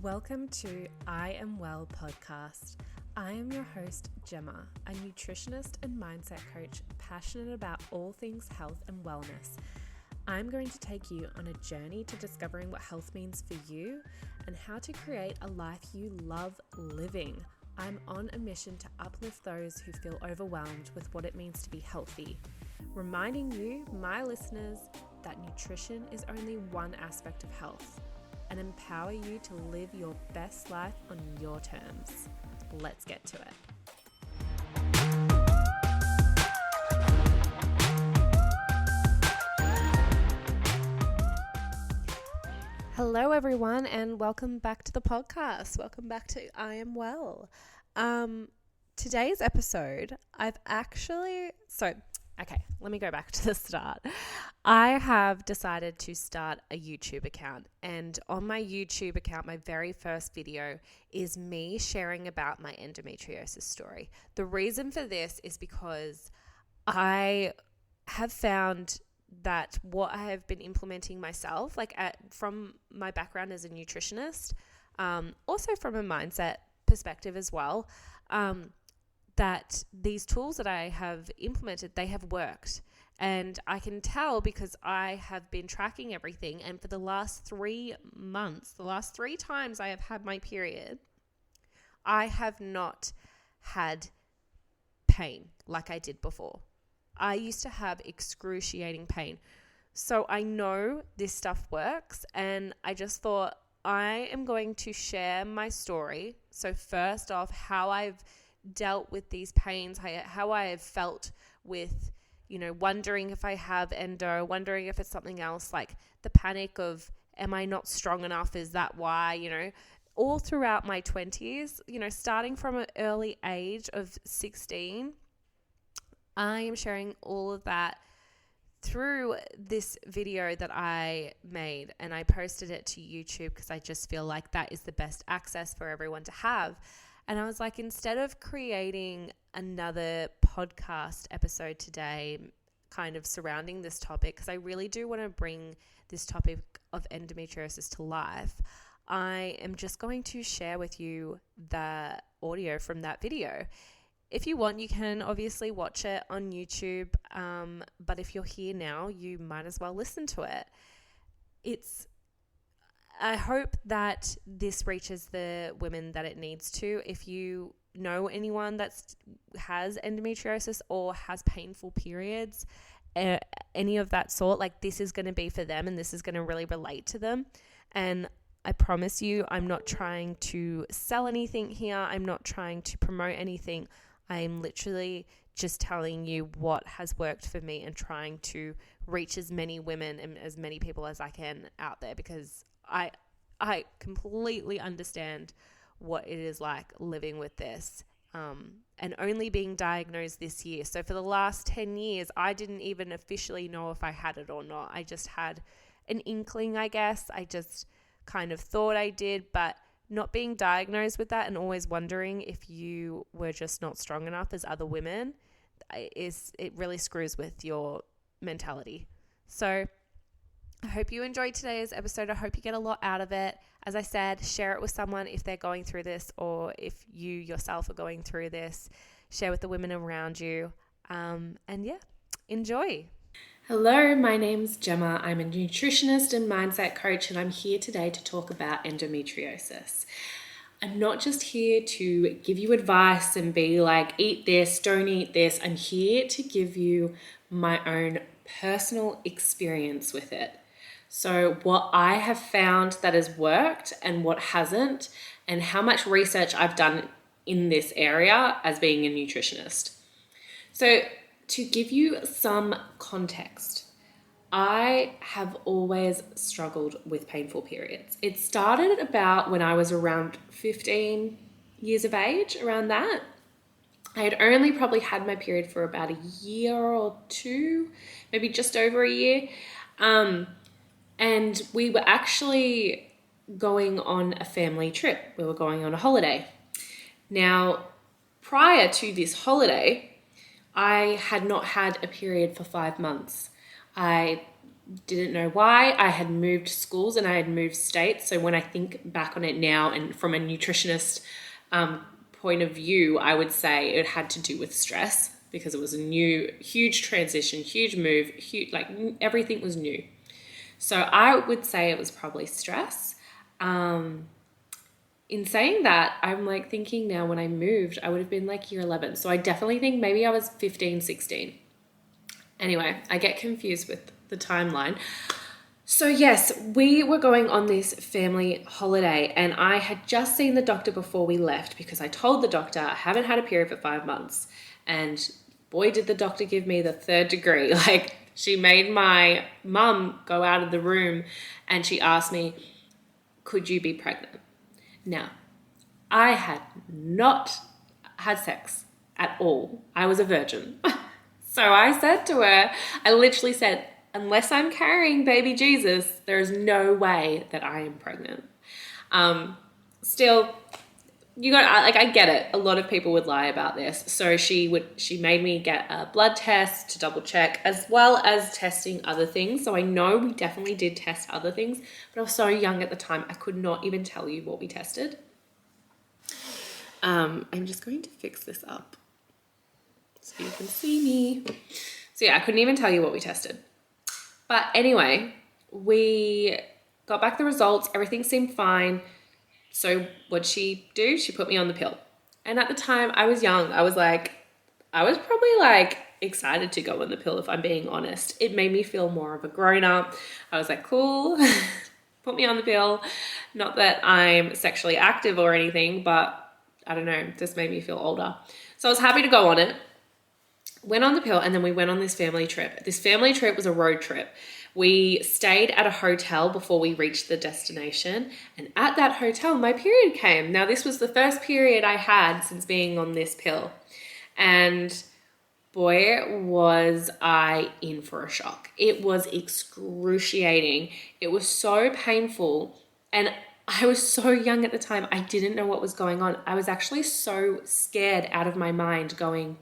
Welcome to I Am Well podcast. I am your host, Gemma, a nutritionist and mindset coach passionate about all things health and wellness. I'm going to take you on a journey to discovering what health means for you and how to create a life you love living. I'm on a mission to uplift those who feel overwhelmed with what it means to be healthy, reminding you, my listeners, that nutrition is only one aspect of health, and empower you to live your best life on your terms. Let's get to it. Hello everyone, and welcome back to the podcast. Welcome back to I Am Well. Today's episode, let me go back to the start. I have decided to start a YouTube account, and on my YouTube account, my very first video is me sharing about my endometriosis story. The reason for this is because I have found that what I have been implementing myself, from my background as a nutritionist, also from a mindset perspective as well, that these tools that I have implemented, they have worked. And I can tell because I have been tracking everything. And for the last 3 months, the last 3 times I have had my period, I have not had pain like I did before. I used to have excruciating pain. So I know this stuff works. And I just thought I am going to share my story. So first off, how I've dealt with these pains, how I have felt with, wondering if I have endo, wondering if it's something else, like the panic of, am I not strong enough? Is that why, all throughout my 20s, starting from an early age of 16, I am sharing all of that through this video that I made, and I posted it to YouTube because I just feel like that is the best access for everyone to have. And I was like, instead of creating another podcast episode today kind of surrounding this topic, because I really do want to bring this topic of endometriosis to life, I am just going to share with you the audio from that video. If you want, you can obviously watch it on YouTube, but if you're here now, you might as well listen to it. I hope that this reaches the women that it needs to. If you know anyone that has endometriosis or has painful periods, any of that sort, this is going to be for them, and this is going to really relate to them. And I promise you, I'm not trying to sell anything here. I'm not trying to promote anything. I'm literally just telling you what has worked for me and trying to reach as many women and as many people as I can out there, because I completely understand what it is like living with this, and only being diagnosed this year. So for the last 10 years, I didn't even officially know if I had it or not. I just had an inkling, I guess. I just kind of thought I did, but not being diagnosed with that and always wondering if you were just not strong enough as other women, it really screws with your mentality. So I hope you enjoyed today's episode. I hope you get a lot out of it. As I said, share it with someone if they're going through this, or if you yourself are going through this, share with the women around you. Enjoy. Hello, my name's Gemma. I'm a nutritionist and mindset coach, and I'm here today to talk about endometriosis. I'm not just here to give you advice and be like, eat this, don't eat this. I'm here to give you my own personal experience with it. So what I have found that has worked and what hasn't, and how much research I've done in this area as being a nutritionist. So to give you some context, I have always struggled with painful periods. It started about when I was around 15 years of age, around that. I had only probably had my period for about a year or 2, maybe just over a year. And we were actually going on a family trip. We were going on a holiday. Now, prior to this holiday, I had not had a period for 5 months. I didn't know why. I had moved schools and I had moved states. So when I think back on it now and from a nutritionist point of view, I would say it had to do with stress because it was a new, huge transition, huge move, huge, like everything was new. So I would say it was probably stress. In saying that, I'm like thinking now when I moved, I would have been like year 11. So I definitely think maybe I was 15, 16. Anyway, I get confused with the timeline. So yes, we were going on this family holiday and I had just seen the doctor before we left because I told the doctor I haven't had a period for 5 months. And boy, did the doctor give me the third degree. Like she made my mum go out of the room and she asked me, could you be pregnant? Now, I had not had sex at all. I was a virgin. So I said to her, I literally said, unless I'm carrying baby Jesus, there is no way that I am pregnant. Still, you got like I get it. A lot of people would lie about this. So she made me get a blood test to double check, as well as testing other things. So I know we definitely did test other things, but I was so young at the time, I could not even tell you what we tested. I'm just going to fix this up so you can see me. So yeah, I couldn't even tell you what we tested. But anyway, we got back the results. Everything seemed fine. So what'd she do? She put me on the pill. And at the time I was young. I was probably like excited to go on the pill if I'm being honest. It made me feel more of a grown up. I was like, cool, put me on the pill. Not that I'm sexually active or anything, but I don't know, just made me feel older. So I was happy to go on it. Went on the pill and then we went on this family trip. This family trip was a road trip. We stayed at a hotel before we reached the destination. And at that hotel, my period came. Now, this was the first period I had since being on this pill. And boy, was I in for a shock. It was excruciating. It was so painful. And I was so young at the time. I didn't know what was going on. I was actually so scared out of my mind going,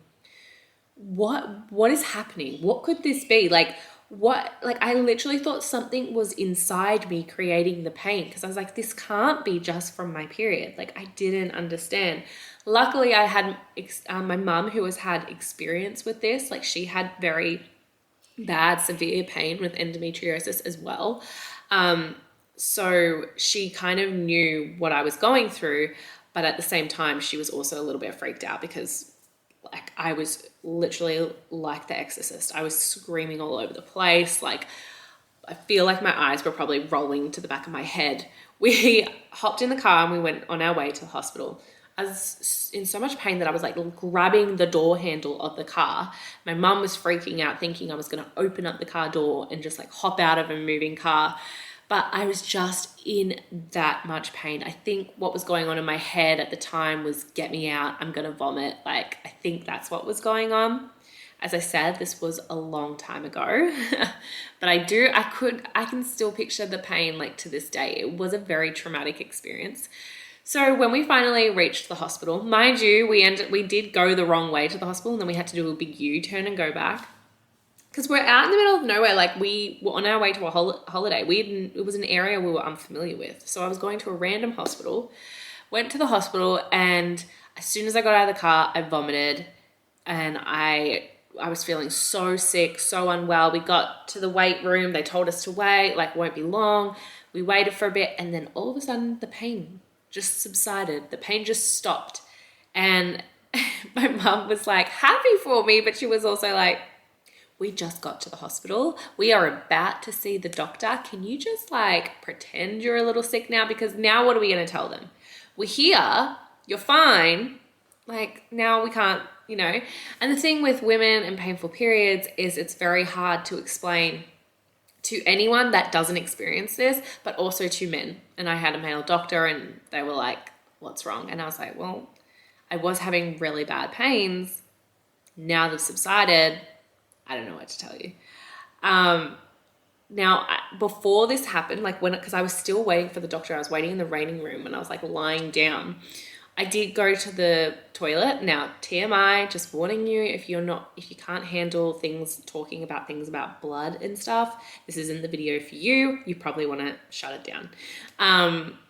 what is happening? What could this be? Like I literally thought something was inside me creating the pain because I was like, this can't be just from my period. Like I didn't understand. Luckily I had my mum who has had experience with this. Like she had very bad, severe pain with endometriosis as well. So she kind of knew what I was going through, but at the same time, she was also a little bit freaked out because like I was literally like the exorcist. I was screaming all over the place. Like I feel like my eyes were probably rolling to the back of my head. We hopped in the car and we went on our way to the hospital. I was in so much pain that I was like grabbing the door handle of the car. My mum was freaking out thinking I was going to open up the car door and just like hop out of a moving car. But I was just in that much pain. I think what was going on in my head at the time was get me out, I'm gonna vomit. Like I think that's what was going on. As I said, this was a long time ago, but I can still picture the pain like to this day. It was a very traumatic experience. So when we finally reached the hospital, mind you, we did go the wrong way to the hospital and then we had to do a big U-turn and go back. Because we're out in the middle of nowhere, like we were on our way to a holiday. It was an area we were unfamiliar with. So I was going to a random hospital, went to the hospital, and as soon as I got out of the car, I vomited. And I was feeling so sick, so unwell. We got to the wait room. They told us to wait, like won't be long. We waited for a bit, and then all of a sudden, the pain just subsided. The pain just stopped. And my mum was like happy for me, but she was also like, we just got to the hospital. We are about to see the doctor. Can you just like pretend you're a little sick now? Because now what are we going to tell them? We're here. You're fine. Like now we can't, you know. And the thing with women and painful periods is it's very hard to explain to anyone that doesn't experience this, but also to men. And I had a male doctor and they were like, what's wrong? And I was like, well, I was having really bad pains. Now they've subsided. I don't know what to tell you. Now, before this happened, like because I was still waiting for the doctor, I was waiting in the waiting room and I was like lying down. I did go to the toilet. Now, TMI, just warning you, if you can't handle talking about things about blood and stuff, this isn't the video for you. You probably want to shut it down.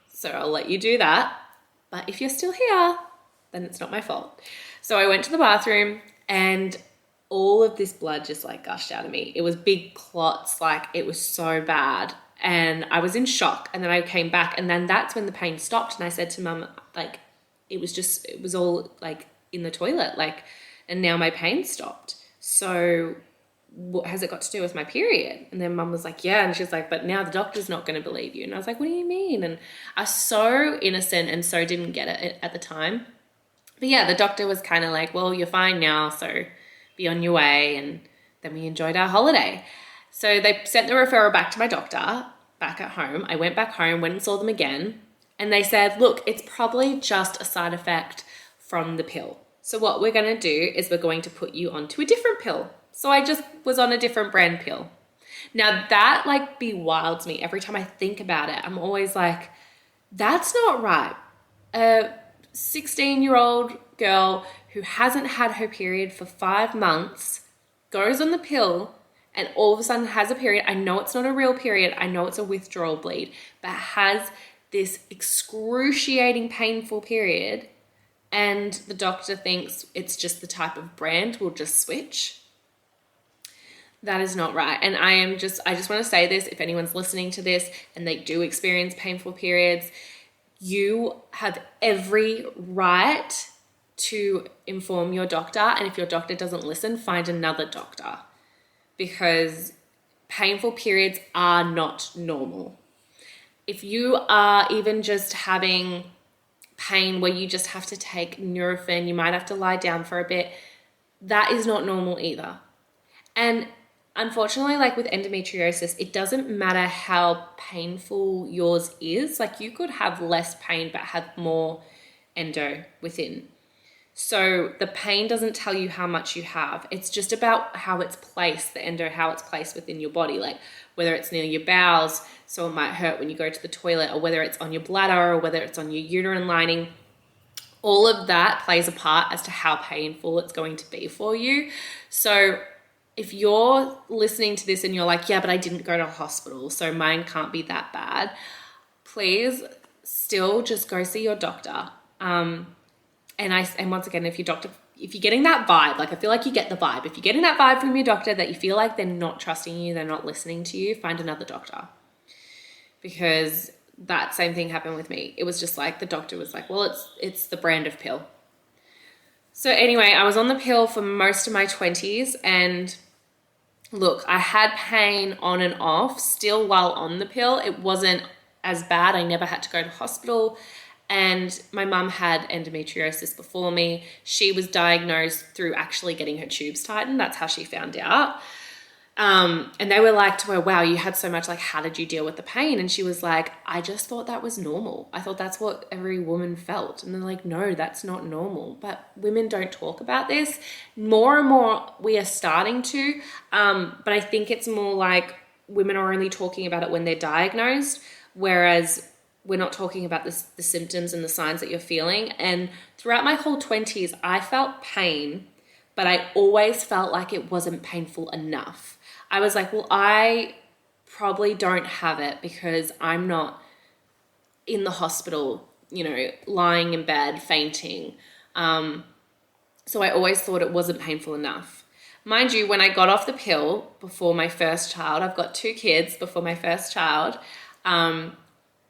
So I'll let you do that. But if you're still here, then it's not my fault. So I went to the bathroom and all of this blood just like gushed out of me. It was big clots, like it was so bad. And I was in shock. And then I came back, and then that's when the pain stopped. And I said to Mum, like, it was all like in the toilet, like, and now my pain stopped. So what has it got to do with my period? And then Mum was like, yeah. And she's like, but now the doctor's not going to believe you. And I was like, what do you mean? And I was so innocent and so didn't get it at the time. But yeah, the doctor was kind of like, well, you're fine now, so be on your way. And then we enjoyed our holiday. So they sent the referral back to my doctor back at home. I went back home, went and saw them again. And they said, look, it's probably just a side effect from the pill. So what we're going to do is we're going to put you onto a different pill. So I just was on a different brand pill. Now that like bewilds me. Every time I think about it, I'm always like, that's not right. A 16-year-old girl who hasn't had her period for 5 months goes on the pill and all of a sudden has a period. I know it's not a real period. I know it's a withdrawal bleed, but has this excruciating painful period, and the doctor thinks it's just the type of brand, we'll just switch. That is not right. And I just want to say this, if anyone's listening to this and they do experience painful periods, you have every right to inform your doctor. And if your doctor doesn't listen, find another doctor, because painful periods are not normal. If you are even just having pain where you just have to take Nurofen, you might have to lie down for a bit, that is not normal either. And unfortunately, like with endometriosis, it doesn't matter how painful yours is. Like you could have less pain but have more endo within. So the pain doesn't tell you how much you have. It's just about how it's placed, the endo, how it's placed within your body, like whether it's near your bowels, so it might hurt when you go to the toilet, or whether it's on your bladder, or whether it's on your uterine lining. All of that plays a part as to how painful it's going to be for you. So if you're listening to this and you're like, yeah, but I didn't go to a hospital, so mine can't be that bad, please still just go see your doctor. And once again, if you're getting that vibe, like I feel like you get the vibe. If you're getting that vibe from your doctor that you feel like they're not trusting you, they're not listening to you, find another doctor. Because that same thing happened with me. It was just like the doctor was like, well, it's the brand of pill. So anyway, I was on the pill for most of my 20s, and look, I had pain on and off still while on the pill. It wasn't as bad. I never had to go to hospital. And my mum had endometriosis before me. She was diagnosed through actually getting her tubes tightened. That's how she found out. And they were like to her, wow, you had so much, like, how did you deal with the pain? And she was like, I just thought that was normal. I thought that's what every woman felt. And they're like, no, that's not normal. But women don't talk about this. More and more we are starting to, but I think it's more like women are only talking about it when they're diagnosed, whereas we're not talking about the symptoms and the signs that you're feeling. And throughout my whole 20s, I felt pain, but I always felt like it wasn't painful enough. I was like, well, I probably don't have it because I'm not in the hospital, lying in bed, fainting. So I always thought it wasn't painful enough. Mind you, when I got off the pill before my first child, I've got 2 kids before my first child,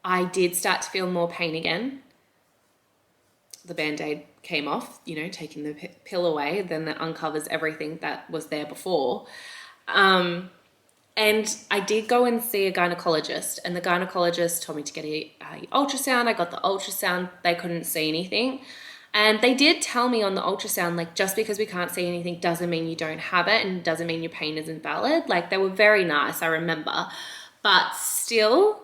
I did start to feel more pain again. The Band-Aid came off, taking the pill away, then that uncovers everything that was there before. And I did go and see a gynecologist, and the gynecologist told me to get a ultrasound. I got the ultrasound. They couldn't see anything. And they did tell me on the ultrasound, like, just because we can't see anything doesn't mean you don't have it and doesn't mean your pain isn't valid. Like, they were very nice, I remember. But still,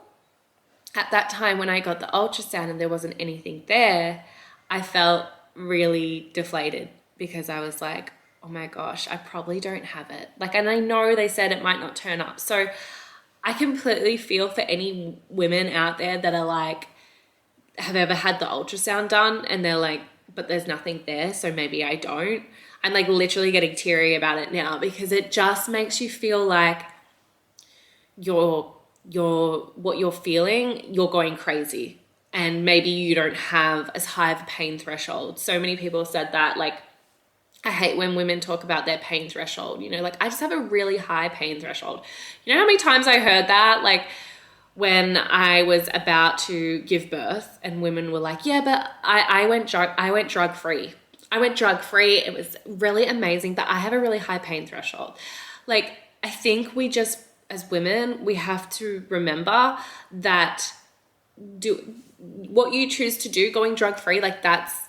at that time when I got the ultrasound and there wasn't anything there, I felt really deflated because I was like, oh my gosh, I probably don't have it. Like, and I know they said it might not turn up. So I completely feel for any women out there that are like, have ever had the ultrasound done and they're like, but there's nothing there, so maybe I don't. I'm like literally getting teary about it now because it just makes you feel like what you're feeling, you're going crazy. And maybe you don't have as high of a pain threshold. So many people said that, like, I hate when women talk about their pain threshold, you know, like I just have a really high pain threshold. You know how many times I heard that? Like when I was about to give birth and women were like, yeah, but I went drug free. I went drug free. It was really amazing, but I have a really high pain threshold. Like, I think we just, as women, we have to remember that what you choose to do, going drug free, like that's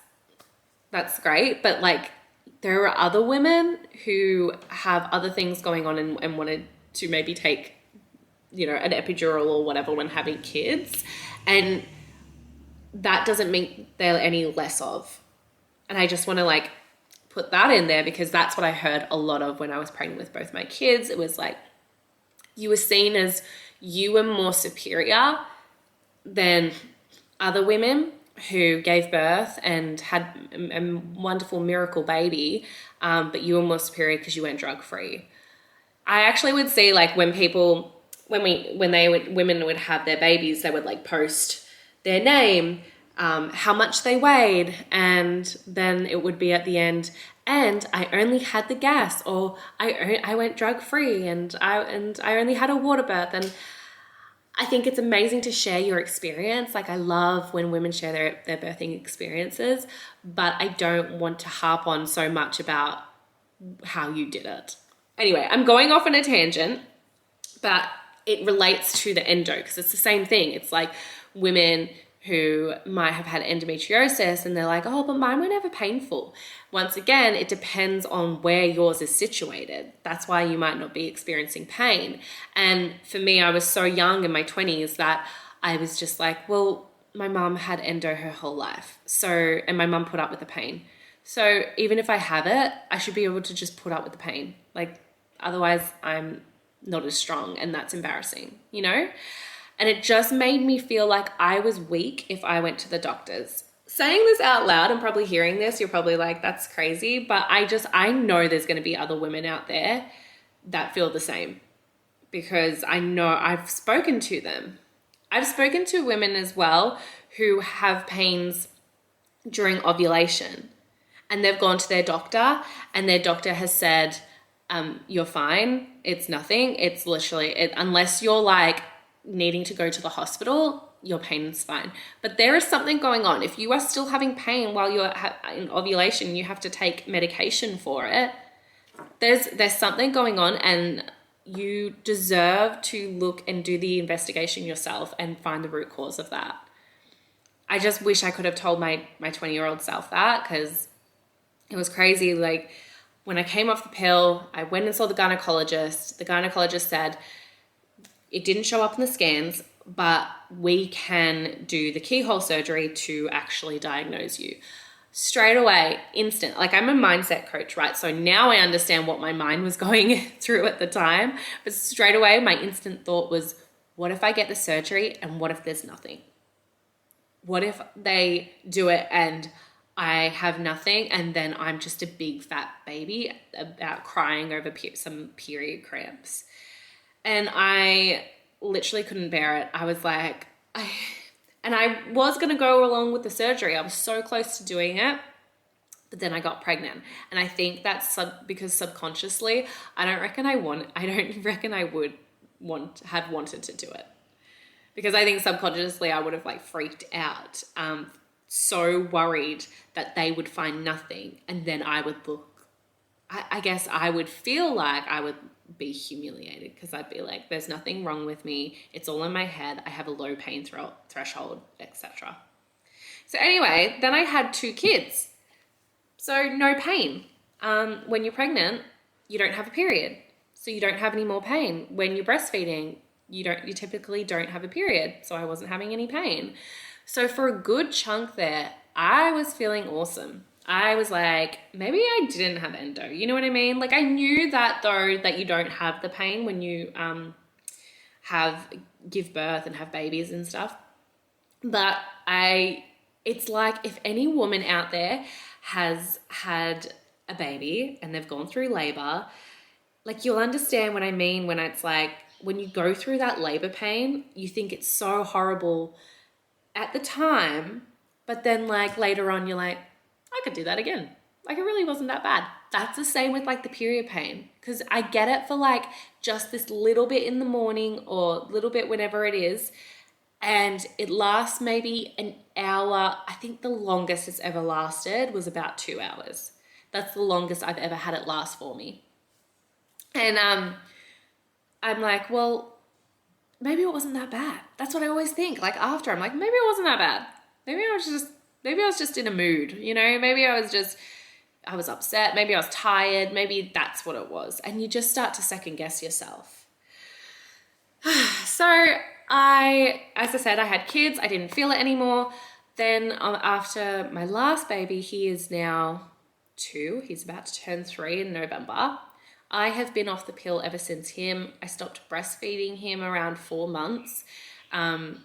great. But like, there are other women who have other things going on and wanted to maybe take, you know, an epidural or whatever when having kids. And that doesn't mean they're any less of. And I just want to like put that in there because that's what I heard a lot of when I was pregnant with both my kids. It was like, you were seen as you were more superior than other women who gave birth and had a wonderful miracle baby, but you were more superior because you went drug free. I actually would see like when women would have their babies, they would like post their name, how much they weighed, and then it would be at the end, and I only had the gas, or I went drug free, and I only had a water birth. And I think it's amazing to share your experience. Like I love when women share their birthing experiences, but I don't want to harp on so much about how you did it. Anyway, I'm going off on a tangent, but it relates to the endo because it's the same thing. It's like women who might have had endometriosis and they're like, oh, but mine were never painful. Once again, it depends on where yours is situated. That's why you might not be experiencing pain. And for me, I was so young in my 20s that I was just like, well, my mum had endo her whole life. So, and my mum put up with the pain. So even if I have it, I should be able to just put up with the pain. Like, otherwise I'm not as strong, and that's embarrassing, you know? And it just made me feel like I was weak if I went to the doctors. Saying this out loud and probably hearing this, you're probably like, that's crazy. But I know there's going to be other women out there that feel the same because I know I've spoken to them. I've spoken to women as well who have pains during ovulation, and they've gone to their doctor and their doctor has said, you're fine. It's nothing. It's literally, unless you're like needing to go to the hospital, your pain is fine. But there is something going on. If you are still having pain while you're in ovulation, you have to take medication for it. There's something going on, and you deserve to look and do the investigation yourself and find the root cause of that. I just wish I could have told my 20-year-old self that, because it was crazy. Like when I came off the pill, I went and saw the gynecologist. The gynecologist said, it didn't show up in the scans, but we can do the keyhole surgery to actually diagnose you. Straight away, instant. Like I'm a mindset coach, right? So now I understand what my mind was going through at the time. But straight away, my instant thought was, what if I get the surgery and what if there's nothing? What if they do it and I have nothing and then I'm just a big fat baby about crying over some period cramps? And I literally couldn't bear it. I was like, I was going to go along with the surgery. I was so close to doing it, but then I got pregnant. And I think that's because subconsciously, I don't reckon I would have wanted to do it. Because I think subconsciously I would have like freaked out. So worried that they would find nothing. And then I would look, I guess I would feel like I would be humiliated because I'd be like, there's nothing wrong with me. It's all in my head. I have a low pain threshold, etc. So anyway, then I had 2 kids. So no pain. When you're pregnant, you don't have a period. So you don't have any more pain. When you're breastfeeding, you typically don't have a period. So I wasn't having any pain. So for a good chunk there, I was feeling awesome. I was like, maybe I didn't have endo. You know what I mean? Like I knew that though, that you don't have the pain when you give birth and have babies and stuff. But it's like if any woman out there has had a baby and they've gone through labor, like you'll understand what I mean when it's like, when you go through that labor pain, you think it's so horrible at the time, but then like later on you're like, I could do that again. Like it really wasn't that bad. That's the same with like the period pain, because I get it for like just this little bit in the morning or little bit whenever it is, and it lasts maybe an hour. I think the longest it's ever lasted was about 2 hours. That's the longest I've ever had it last for me. And I'm like, well, maybe it wasn't that bad. That's what I always think. Like after, I'm like, maybe it wasn't that bad. Maybe I was just in a mood, you know? Maybe I was upset. Maybe I was tired. Maybe that's what it was. And you just start to second guess yourself. So as I said, I had kids. I didn't feel it anymore. Then after my last baby, he is now 2. He's about to turn 3 in November. I have been off the pill ever since him. I stopped breastfeeding him around 4 months. And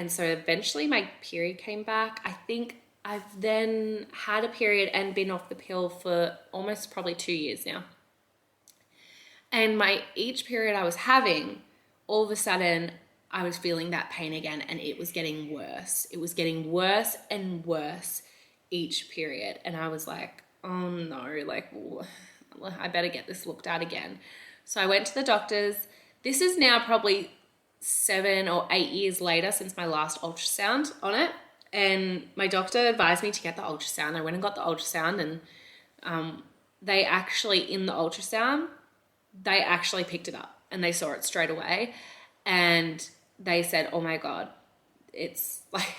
so eventually my period came back. I think I've then had a period and been off the pill for almost probably 2 years now. And each period I was having, all of a sudden I was feeling that pain again, and it was getting worse. It was getting worse and worse each period. And I was like, oh no, like I better get this looked at again. So I went to the doctors. This is now probably 7 or 8 years later since my last ultrasound on it. And my doctor advised me to get the ultrasound. I went and got the ultrasound, and they actually, in the ultrasound, they actually picked it up and they saw it straight away. And they said, oh my God, it's like,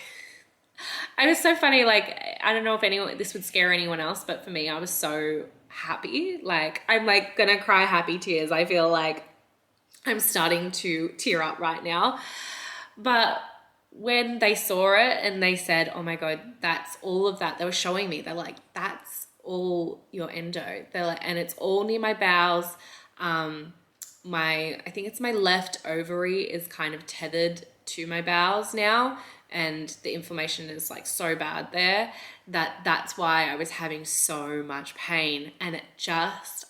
it was so funny. Like, I don't know if this would scare anyone else, but for me, I was so happy. Like, I'm like gonna cry happy tears. I feel like I'm starting to tear up right now. But when they saw it and they said, oh my God, that's all of that, they were showing me, they're like, that's all your endo. They're like, and it's all near my bowels. I think it's my left ovary is kind of tethered to my bowels now, and the inflammation is like so bad there that's why I was having so much pain. And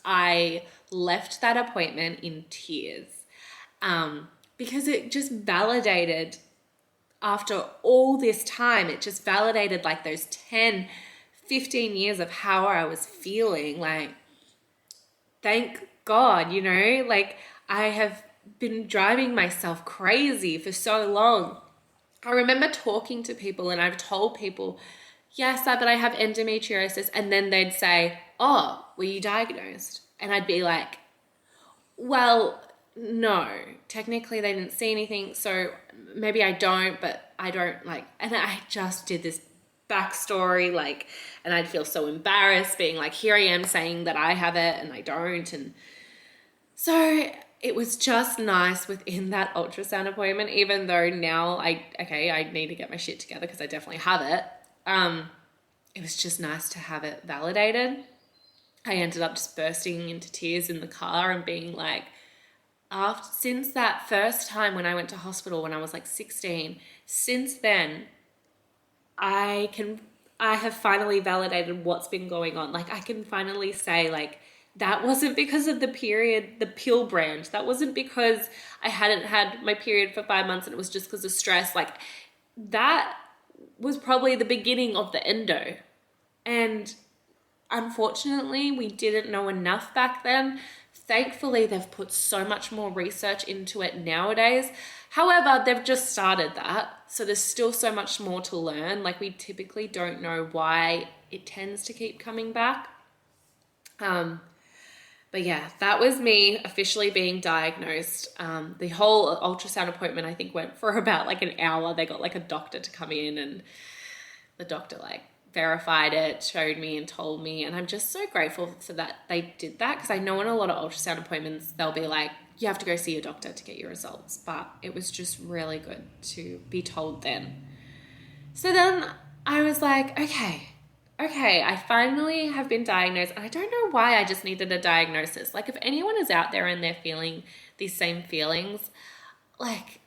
I left that appointment in tears, because it just validated, after all this time, it just validated like those 10, 15 years of how I was feeling. Like, thank God, you know, like I have been driving myself crazy for so long. I remember talking to people, and I've told people, yes, but I have endometriosis. And then they'd say, oh, were you diagnosed? And I'd be like, well, no, technically they didn't see anything. So maybe I don't, but I don't like, and I just did this backstory, like, and I'd feel so embarrassed being like, here I am saying that I have it and I don't. And so it was just nice within that ultrasound appointment, even though now I need to get my shit together because I definitely have it. It was just nice to have it validated. I ended up just bursting into tears in the car and being like, since that first time when I went to hospital when I was like 16, since then, I have finally validated what's been going on. Like, I can finally say, like, that wasn't because of the pill brand. That wasn't because I hadn't had my period for 5 months and it was just because of stress. Like, that was probably the beginning of the endo. And unfortunately, we didn't know enough back then. Thankfully, they've put so much more research into it nowadays. However, they've just started that. So there's still so much more to learn. Like, we typically don't know why it tends to keep coming back. But yeah, that was me officially being diagnosed. The whole ultrasound appointment, I think, went for about like an hour. They got like a doctor to come in, and the doctor like verified it, showed me and told me. And I'm just so grateful for that they did that, because I know in a lot of ultrasound appointments, they'll be like, you have to go see your doctor to get your results. But it was just really good to be told then. So then I was like, okay, I finally have been diagnosed, and I don't know why I just needed a diagnosis. Like, if anyone is out there and they're feeling these same feelings, like,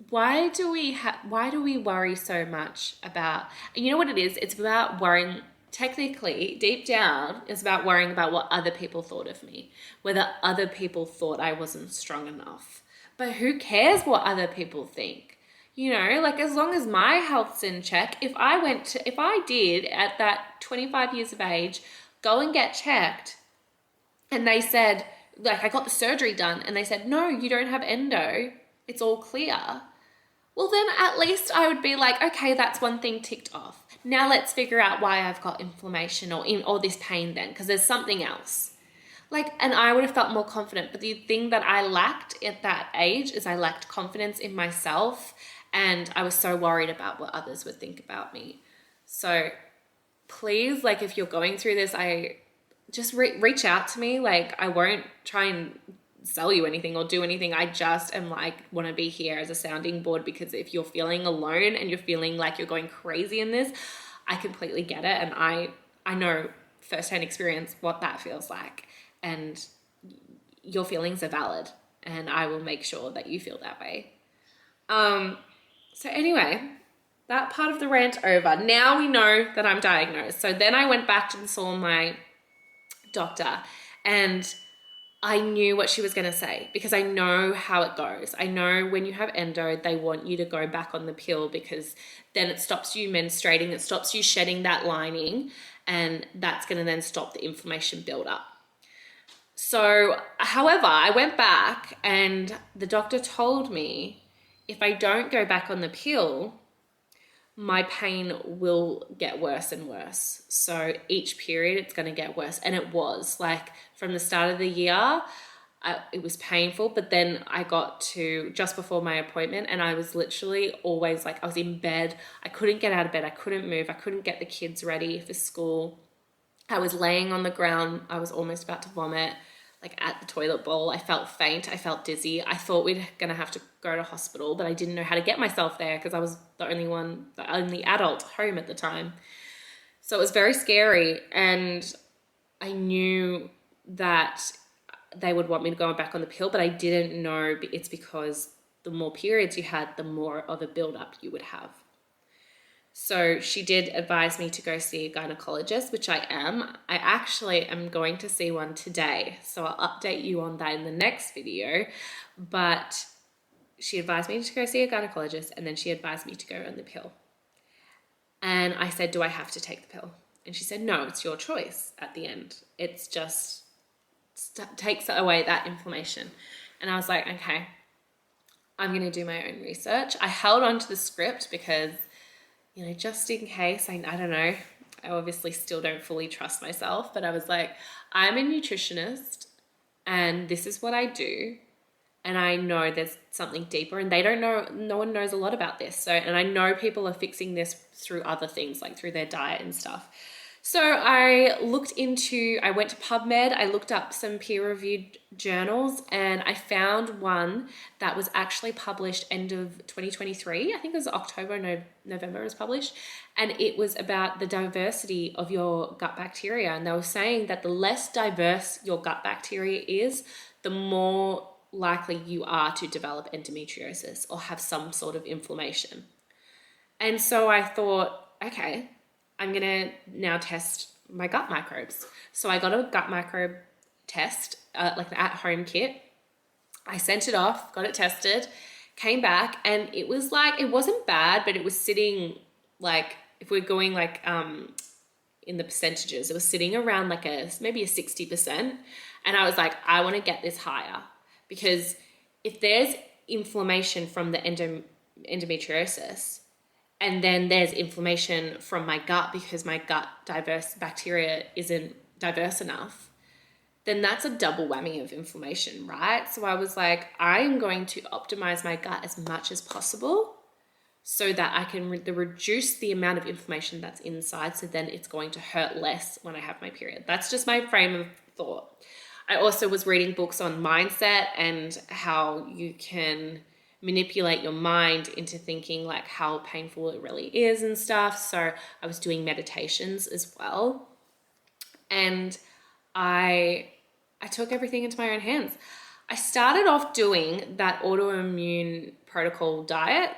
why do we worry so much about, you know what it is? It's about worrying, technically, deep down, it's about worrying about what other people thought of me, whether other people thought I wasn't strong enough. But who cares what other people think? You know, like as long as my health's in check, if I did at that 25 years of age, go and get checked, and they said, like I got the surgery done and they said, no, you don't have endo, it's all clear. Well, then at least I would be like, okay, that's one thing ticked off. Now let's figure out why I've got inflammation or this pain then, because there's something else. Like, and I would have felt more confident. But the thing that I lacked at that age is I lacked confidence in myself, and I was so worried about what others would think about me. So please, like if you're going through this, I just reach out to me. Like I won't try and sell you anything or do anything. I just am like, want to be here as a sounding board, because if you're feeling alone and you're feeling like you're going crazy in this, I completely get it. And I know firsthand experience what that feels like, and your feelings are valid, and I will make sure that you feel that way. So anyway, that part of the rant over. Now we know that I'm diagnosed. So then I went back and saw my doctor, and I knew what she was going to say, because I know how it goes. I know when you have endo, they want you to go back on the pill, because then it stops you menstruating, it stops you shedding that lining, and that's going to then stop the inflammation buildup. So, however, I went back and the doctor told me if I don't go back on the pill, my pain will get worse and worse. So each period it's going to get worse. And it was like from the start of the year, it was painful. But then I got to just before my appointment, and I was literally always like, I was in bed. I couldn't get out of bed. I couldn't move. I couldn't get the kids ready for school. I was laying on the ground. I was almost about to vomit, like at the toilet bowl. I felt faint. I felt dizzy. I thought we're going to have to go to hospital, but I didn't know how to get myself there because I was the only adult home at the time. So it was very scary. And I knew that they would want me to go back on the pill, but I didn't know it's because the more periods you had, the more of a buildup you would have. So she did advise me to go see a gynecologist, which I am. I actually am going to see one today, so I'll update you on that in the next video. But she advised me to go see a gynecologist, and then she advised me to go on the pill. And I said, do I have to take the pill? And she said, no, it's your choice at the end. It's just takes away that inflammation. And I was like, okay, I'm going to do my own research. I held on to the script because, you know, just in case, I don't know, I obviously still don't fully trust myself, but I was like, I'm a nutritionist and this is what I do. And I know there's something deeper, and they don't know, no one knows a lot about this. So, and I know people are fixing this through other things, like through their diet and stuff. So I went to PubMed, I looked up some peer-reviewed journals, and I found one that was actually published end of 2023. I think it was October, November it was published. And it was about the diversity of your gut bacteria. And they were saying that the less diverse your gut bacteria is, the more likely you are to develop endometriosis or have some sort of inflammation. And so I thought, okay, I'm going to now test my gut microbes. So I got a gut microbe test, like an at-home kit. I sent it off, got it tested, came back, and it was like, it wasn't bad, but it was sitting like, if we're going like in the percentages, it was sitting around like maybe a 60%. And I was like, I want to get this higher, because if there's inflammation from the endometriosis, and then there's inflammation from my gut because my gut diverse bacteria isn't diverse enough, then that's a double whammy of inflammation, right? So I was like, I'm going to optimize my gut as much as possible so that I can reduce the amount of inflammation that's inside, so then it's going to hurt less when I have my period. That's just my frame of thought. I also was reading books on mindset and how you can manipulate your mind into thinking like how painful it really is and stuff. So I was doing meditations as well. And I took everything into my own hands. I started off doing that autoimmune protocol diet.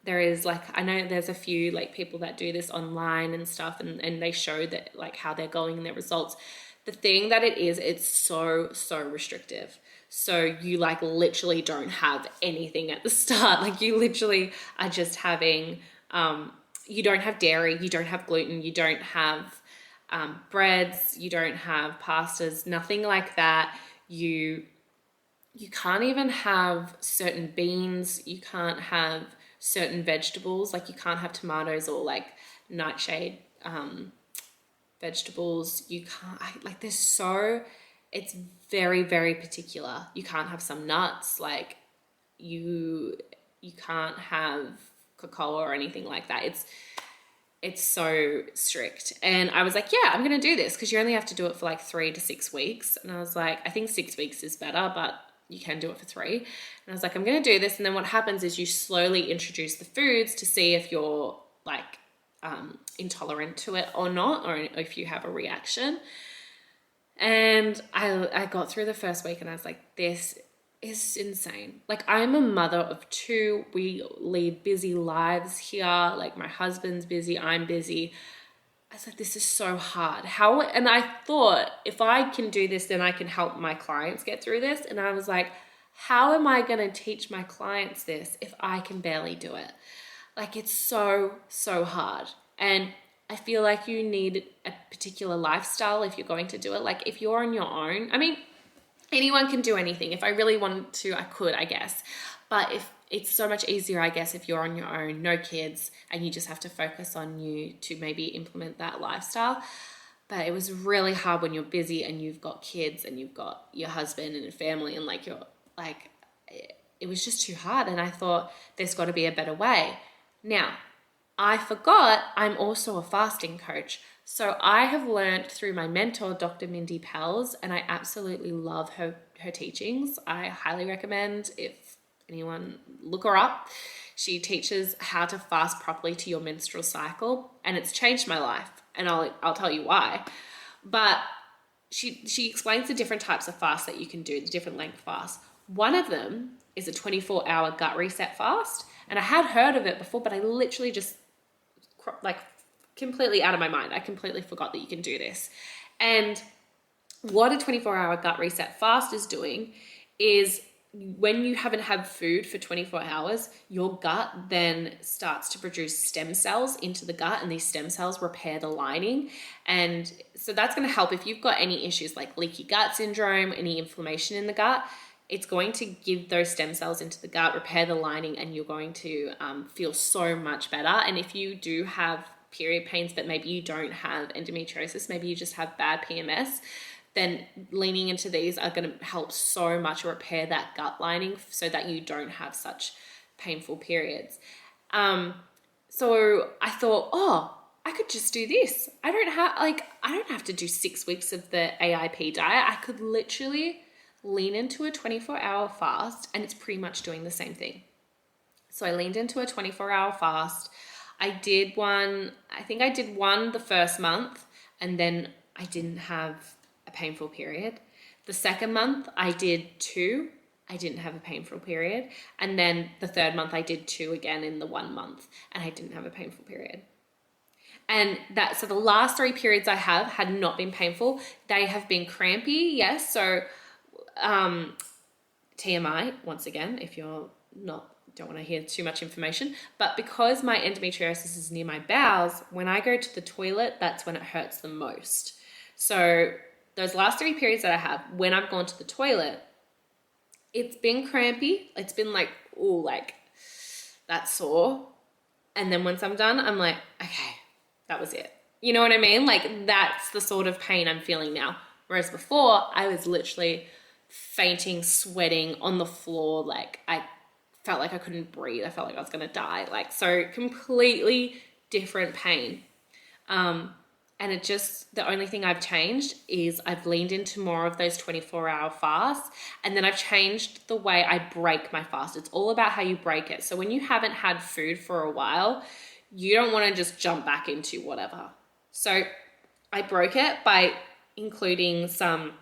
There is like, I know there's a few like people that do this online and stuff, and they show that like how they're going in their results. The thing that it is, it's so restrictive. So you like literally don't have anything at the start. Like you literally are just having, you don't have dairy, you don't have gluten, you don't have breads, you don't have pastas, nothing like that. You can't even have certain beans, you can't have certain vegetables, like you can't have tomatoes or like nightshade vegetables. You can't, like there's so, it's very particular. You can't have some nuts, like you can't have cocoa or anything like that. It's so strict. And I was like, yeah, I'm going to do this, because you only have to do it for like 3 to 6 weeks. And I was like, I think 6 weeks is better, but you can do it for 3. And I was like, I'm going to do this. And then what happens is you slowly introduce the foods to see if you're like intolerant to it or not, or if you have a reaction. And I got through the first week and I was like, this is insane. Like I'm a mother of 2. We lead busy lives here. Like my husband's busy, I'm busy. I was like, this is so hard. How? And I thought if I can do this, then I can help my clients get through this. And I was like, how am I going to teach my clients this if I can barely do it? Like it's so hard. And I feel like you need a particular lifestyle if you're going to do it. Like if you're on your own, I mean, anyone can do anything. If I really wanted to, I could, I guess. But if it's so much easier, I guess, if you're on your own, no kids, and you just have to focus on you to maybe implement that lifestyle. But it was really hard when you're busy and you've got kids and you've got your husband and a family, and like you're like, it was just too hard. And I thought there's got to be a better way. Now, I forgot I'm also a fasting coach. So I have learned through my mentor, Dr. Mindy Pelz, and I absolutely love her teachings. I highly recommend, if anyone, look her up. She teaches how to fast properly to your menstrual cycle, and it's changed my life, and I'll tell you why. But she explains the different types of fasts that you can do, the different length fasts. One of them is a 24-hour gut reset fast, and I had heard of it before, but I literally just like completely out of my mind. I completely forgot that you can do this. And what a 24-hour gut reset fast is doing is when you haven't had food for 24 hours, your gut then starts to produce stem cells into the gut, and these stem cells repair the lining. And so that's going to help if you've got any issues like leaky gut syndrome, any inflammation in the gut. It's going to give those stem cells into the gut, repair the lining, and you're going to feel so much better. And if you do have period pains, but maybe you don't have endometriosis, maybe you just have bad PMS, then leaning into these are going to help so much repair that gut lining so that you don't have such painful periods. So I thought, oh, I could just do this. I don't have to do 6 weeks of the AIP diet. I could literally lean into a 24-hour fast, and it's pretty much doing the same thing. So I leaned into a 24-hour fast. I did one the first month, and then I didn't have a painful period. The second month I did 2. I didn't have a painful period. And then the third month I did 2 again in the 1 month, and I didn't have a painful period. And so the last 3 periods I had not been painful. They have been crampy, yes. So TMI, once again, if you're don't want to hear too much information, but because my endometriosis is near my bowels, when I go to the toilet, that's when it hurts the most. So those last 3 periods that I have, when I've gone to the toilet, it's been crampy. It's been like, ooh, like that's sore. And then once I'm done, I'm like, okay, that was it. You know what I mean? Like that's the sort of pain I'm feeling now. Whereas before I was literally fainting, sweating on the floor. Like I felt like I couldn't breathe. I felt like I was going to die. Like, so completely different pain. And the only thing I've changed is I've leaned into more of those 24-hour fasts, and then I've changed the way I break my fast. It's all about how you break it. So when you haven't had food for a while, you don't want to just jump back into whatever. So I broke it by including some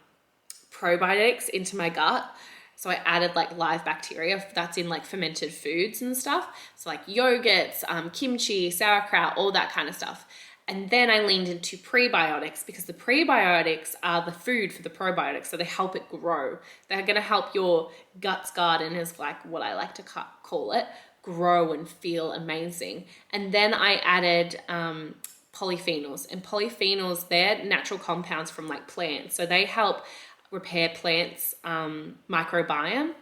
probiotics into my gut. So I added like live bacteria that's in like fermented foods and stuff. So like yogurts, kimchi, sauerkraut, all that kind of stuff. And then I leaned into prebiotics because the prebiotics are the food for the probiotics. So they help it grow. They're going to help your guts garden, is like what I like to call it, grow and feel amazing. And then I added polyphenols. And polyphenols, they're natural compounds from like plants. So they help repair plants' microbiome.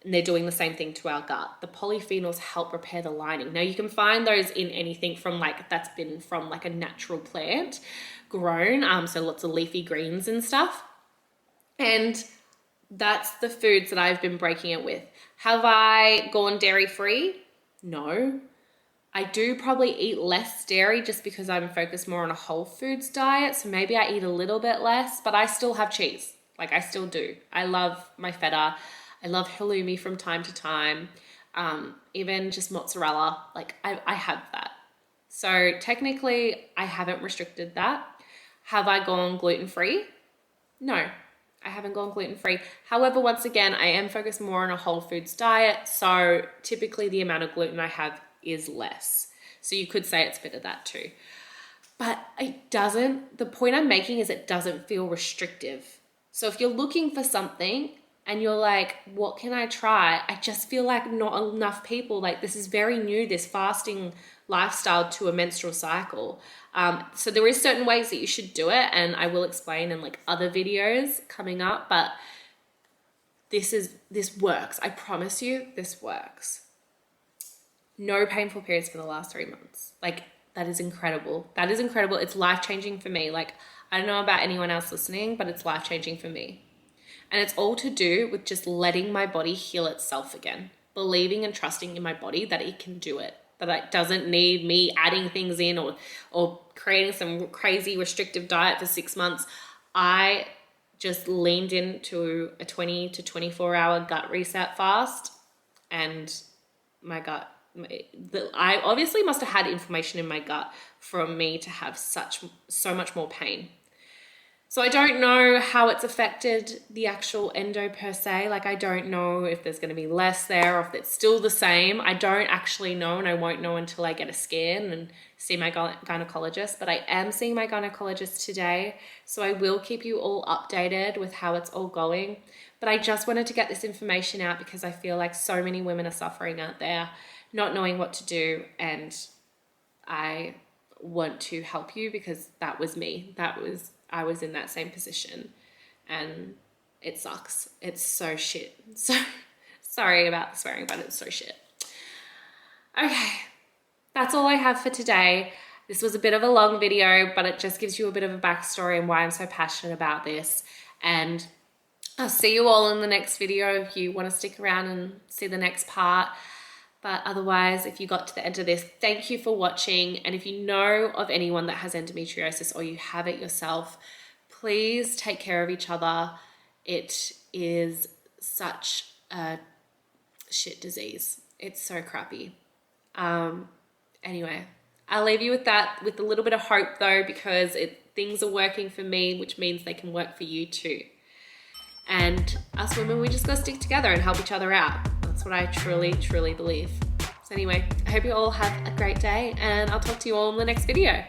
And they're doing the same thing to our gut. The polyphenols help repair the lining. Now you can find those in anything from like, that's been from like a natural plant grown. So lots of leafy greens and stuff. And that's the foods that I've been breaking it with. Have I gone dairy free? No. I do probably eat less dairy just because I'm focused more on a whole foods diet. So maybe I eat a little bit less, but I still have cheese. Like I still do. I love my feta. I love halloumi from time to time. Even just mozzarella, like I have that. So technically I haven't restricted that. Have I gone gluten-free? No, I haven't gone gluten-free. However, once again, I am focused more on a whole foods diet. So typically the amount of gluten I have is less. So you could say it's a bit of that too. But it doesn't, the point I'm making is it doesn't feel restrictive. So if you're looking for something and you're like, what can I try? I just feel like not enough people, like this is very new, this fasting lifestyle to a menstrual cycle. So there is certain ways that you should do it, and I will explain in like other videos coming up, but this works. I promise you this works. No painful periods for the last 3 months. Like that is incredible. That is incredible. It's life-changing for me. Like I don't know about anyone else listening, but it's life-changing for me. And it's all to do with just letting my body heal itself again, believing and trusting in my body that it can do it, that it doesn't need me adding things in or creating some crazy restrictive diet for 6 months. I just leaned into a 20 to 24 hour gut reset fast, and my gut, I obviously must have had inflammation in my gut for me to have so much more pain. So I don't know how it's affected the actual endo per se. Like I don't know if there's going to be less there or if it's still the same. I don't actually know, and I won't know until I get a scan and see my gynecologist. But I am seeing my gynecologist today, so I will keep you all updated with how it's all going. But I just wanted to get this information out because I feel like so many women are suffering out there, not knowing what to do, and I want to help you because that was me. I was in that same position, and it sucks. It's so shit. So sorry about the swearing, but it's so shit. Okay, that's all I have for today. This was a bit of a long video, but it just gives you a bit of a backstory and why I'm so passionate about this. And I'll see you all in the next video if you want to stick around and see the next part. But otherwise, if you got to the end of this, thank you for watching. And if you know of anyone that has endometriosis or you have it yourself, please take care of each other. It is such a shit disease. It's so crappy. Anyway, I'll leave you with that, with a little bit of hope though, because things are working for me, which means they can work for you too. And us women, we just gotta stick together and help each other out. That's what I truly, truly believe. So anyway, I hope you all have a great day, and I'll talk to you all in the next video.